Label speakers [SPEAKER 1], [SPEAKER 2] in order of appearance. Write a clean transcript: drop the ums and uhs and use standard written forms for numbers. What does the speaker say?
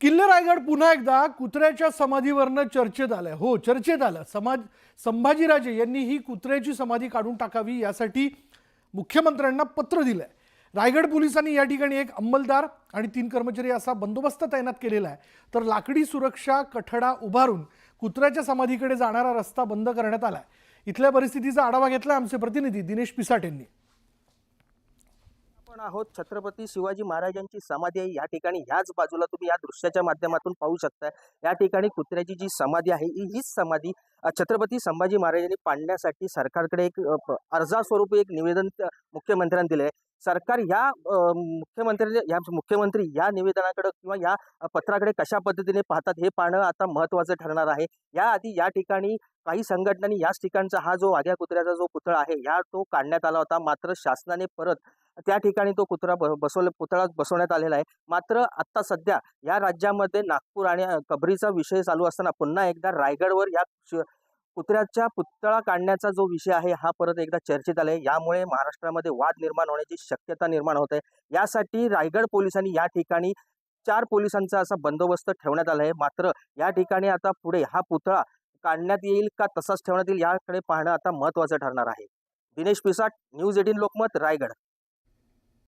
[SPEAKER 1] किल्ले रायगड पुन्हा एकदा कुत्र्याच्या समाधीवरनं चर्चेत आलंय. हो, चर्चेत आलं. संभाजीराजे यांनी ही कुत्र्याची समाधी काढून टाकावी यासाठी मुख्यमंत्र्यांना पत्र दिलंय. रायगड पोलिसांनी या ठिकाणी एक अंमलदार आणि 3 कर्मचारी असा बंदोबस्त तैनात केलेला आहे. तर लाकडी सुरक्षा कठडा उभारून कुत्र्याच्या समाधीकडे जाणारा रस्ता बंद करण्यात आलाय. इथल्या परिस्थितीचा आढावा घेतला आमचे प्रतिनिधी दिनेश पिसाट यांनी.
[SPEAKER 2] आपण आहोत छत्रपती शिवाजी महाराजांची समाधी आहे या ठिकाणी. ह्याच बाजूला तुम्ही या दृश्याच्या माध्यमातून पाहू शकता. या ठिकाणी कुत्र्याची जी समाधी आहे हीच समाधी छत्रपती संभाजी महाराजांनी पाडण्यासाठी सरकारकडे एक अर्जास्वरूपी एक निवेदन मुख्यमंत्र्यांनी दिले. सरकार मुख्यमंत्री या निवेदनाकडे किंवा या पत्राकडे कशा पद्धतीने पाहतात हे पाहणं आता महत्त्वाचं ठरणार आहे. याआधी या ठिकाणी काही संघटनांनी याच ठिकाणचा हा जो वाघ्या कुत्र्याचा जो पुतळा आहे तो काढण्यात आला होता. मात्र शासनाने परत त्या ठिकाणी तो पुतळा बसवण्यात आलेला आहे. मात्र आता सध्या या राज्यामध्ये नागपूर आणि कबरीचा विषय चालू असताना पुन्हा एकदा रायगडवर या कुत्र्याच्या पुतळा काढण्याचा जो विषय आहे हा परत एकदा चर्चेत आलाय. यामुळे महाराष्ट्रामध्ये वाद निर्माण होण्याची शक्यता निर्माण होत आहे. यासाठी रायगड पोलिसांनी या ठिकाणी 4 पोलिसांचा असा बंदोबस्त ठेवण्यात आला आहे. मात्र या ठिकाणी आता पुढे हा पुतळा काढण्यात येईल का तसाच ठेवण्यात येईल याकडे पाहणं आता महत्त्वाचं ठरणार आहे. दिनेश पिसाट, न्यूज 18 लोकमत, रायगड.